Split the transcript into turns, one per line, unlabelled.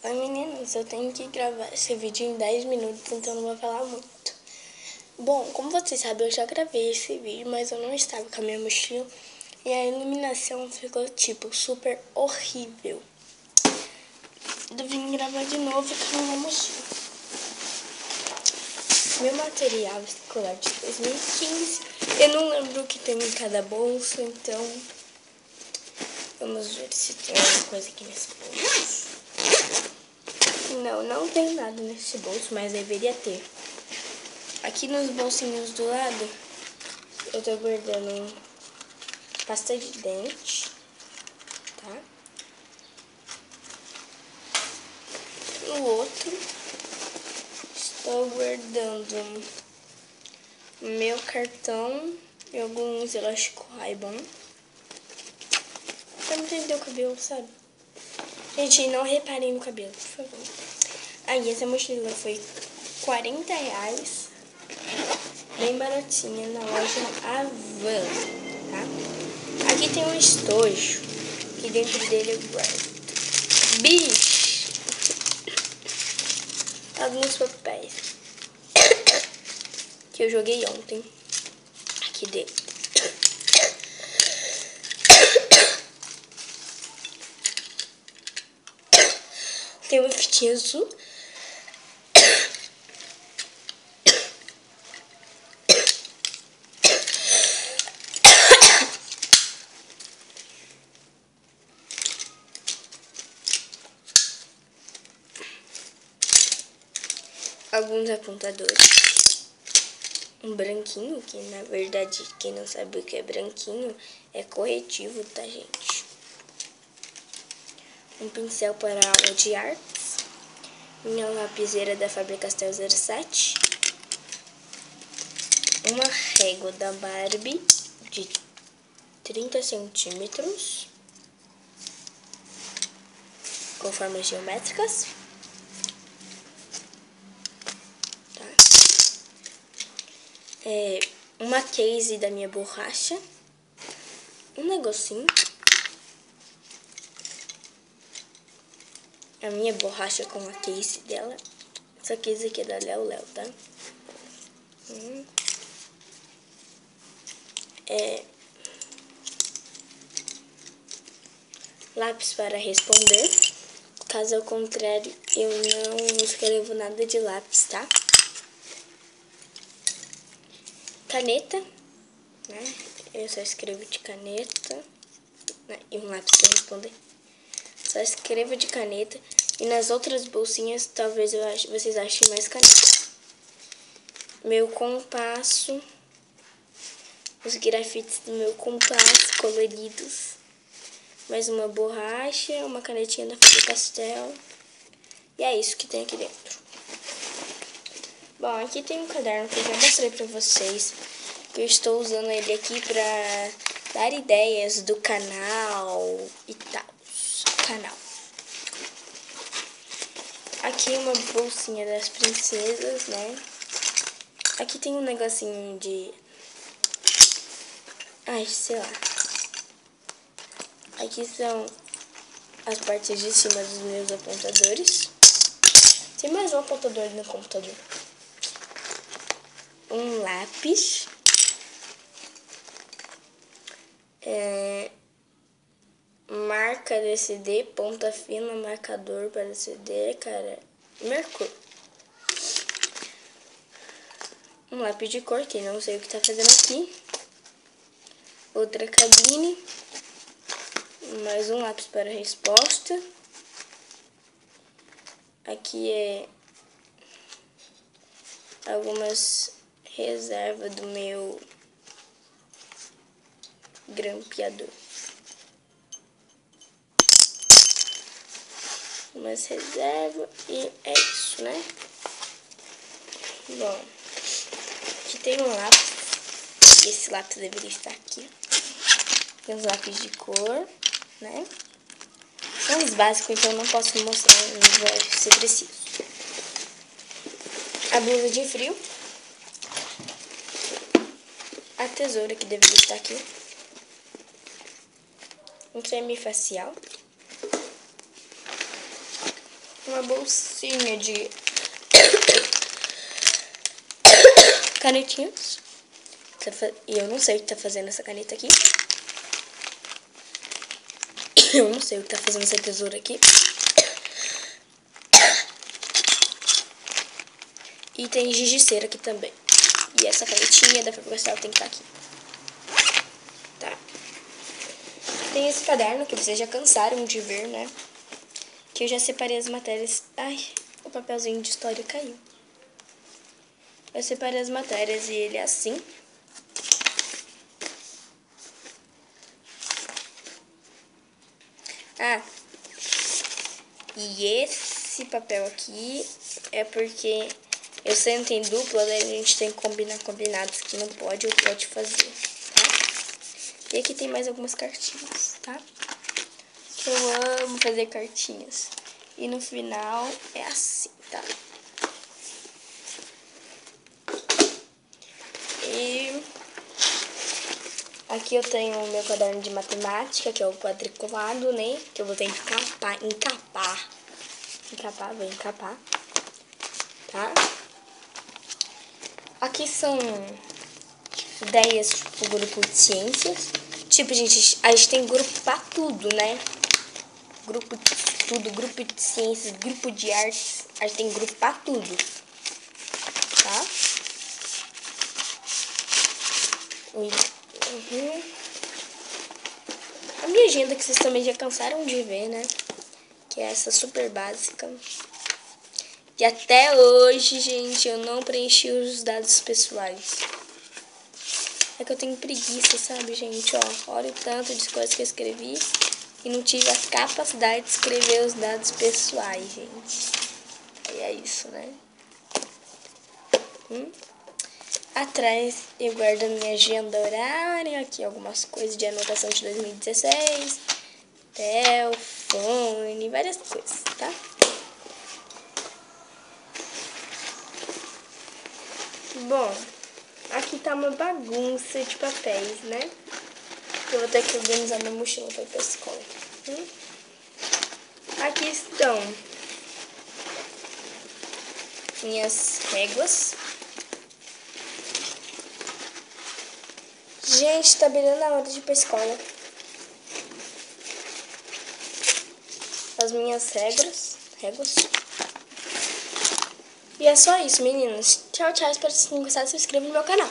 Oi meninas, eu tenho que gravar esse vídeo em 10 minutos, então não vou falar muito. Bom, como vocês sabem, eu já gravei esse vídeo, mas eu não estava com a minha mochila e a iluminação ficou tipo super horrível. Eu vim gravar de novo com a minha mochila. Meu material escolar de 2015, eu não lembro o que tem em cada bolsa, então vamos ver se tem alguma coisa aqui nesse bolso. Não, não tem nada nesse bolso, mas deveria ter. Aqui nos bolsinhos do lado, eu tô guardando pasta de dente, tá? No outro, estou guardando meu cartão e alguns elásticos Ray-Ban. Pra não prender o cabelo, sabe? Gente, não reparem no cabelo, por favor. Aí, essa mochila foi R$40, bem baratinha, na loja Avan, tá? Aqui tem um estojo, que dentro dele eu guardo bicho, alguns papéis que eu joguei ontem aqui dentro. Tem uma fitinha azul. Alguns apontadores. Um branquinho, que na verdade, quem não sabe o que é branquinho, é corretivo, tá, gente? Um pincel para aula de artes. Minha lapiseira da Faber-Castell 07. Uma régua da Barbie de 30 centímetros. Com formas geométricas. Uma case da minha borracha, um negocinho, a minha borracha com a case dela. Essa case aqui é da Léo, tá? Lápis para responder. Caso ao contrário, eu não escrevo nada de lápis, tá? Caneta, né? Eu só escrevo de caneta, né? E um lápis para responder. Só escrevo de caneta. E nas outras bolsinhas, talvez vocês achem mais caneta. Meu compasso. Os grafites do meu compasso coloridos. Mais uma borracha, uma canetinha da Faber-Castell. E é isso que tem aqui dentro. Bom, aqui tem um caderno que eu já mostrei pra vocês. Que eu estou usando ele aqui pra dar ideias do canal e tal. Canal. Aqui uma bolsinha das princesas, né? Aqui tem um negocinho de... ai, sei lá. Aqui são as partes de cima dos meus apontadores. Tem mais um apontador no computador. Um lápis. Marca de CD, ponta fina, marcador para CD, cara. Mercúrio. Um lápis de cor, que não sei o que tá fazendo aqui. Outra cabine. Mais um lápis para resposta. Aqui é algumas reservas do meu grampeador. Umas reservas e é isso, né? Bom, aqui tem um lápis. E esse lápis deveria estar aqui. Tem uns lápis de cor, né? São os básicos, então não posso mostrar, não vai ser preciso. A blusa de frio. A tesoura que deveria estar aqui. Um creme facial. uma bolsinha de canetinhas. E eu não sei o que tá fazendo essa caneta aqui. Eu não sei o que tá fazendo essa tesoura aqui. E tem giz de cera aqui também. E essa canetinha da Faber-Castell tem que estar aqui. Tá. Tem esse caderno que vocês já cansaram de ver, né? Que eu já separei as matérias. Ai, o papelzinho de história caiu. Eu separei as matérias e ele é assim. Ah, e esse papel aqui é porque eu sento em dupla, daí a gente tem que combinar combinados que não pode ou pode fazer, tá? E aqui tem mais algumas cartinhas, tá? Que eu amo fazer cartinhas. E no final é assim, tá? E aqui eu tenho o meu caderno de matemática, que é o quadriculado, né? Que eu vou ter que encapar, tá? Aqui são ideias pro grupo de ciências. Tipo, a gente tem grupo pra tudo, né? Grupo de tudo, grupo de ciências, grupo de artes. A gente tem grupo pra tudo, tá? A minha agenda que vocês também já cansaram de ver, né? Que é essa super básica. E até hoje, gente, eu não preenchi os dados pessoais. É que eu tenho preguiça, sabe, gente? Ó, olha o tanto de coisas que eu escrevi e não tive a capacidade de escrever os dados pessoais, gente. E é isso, né? Atrás eu guardo a minha agenda horária, aqui algumas coisas de anotação de 2016, telefone, várias coisas, tá? Bom, aqui tá uma bagunça de papéis, né? Eu vou ter que organizar minha mochila para ir pra escola. Aqui estão minhas réguas. Gente, tá beirando a hora de ir pra escola. As minhas réguas. E é só isso, meninas. Tchau, tchau. Espero que vocês tenham gostado. Se inscreva no meu canal.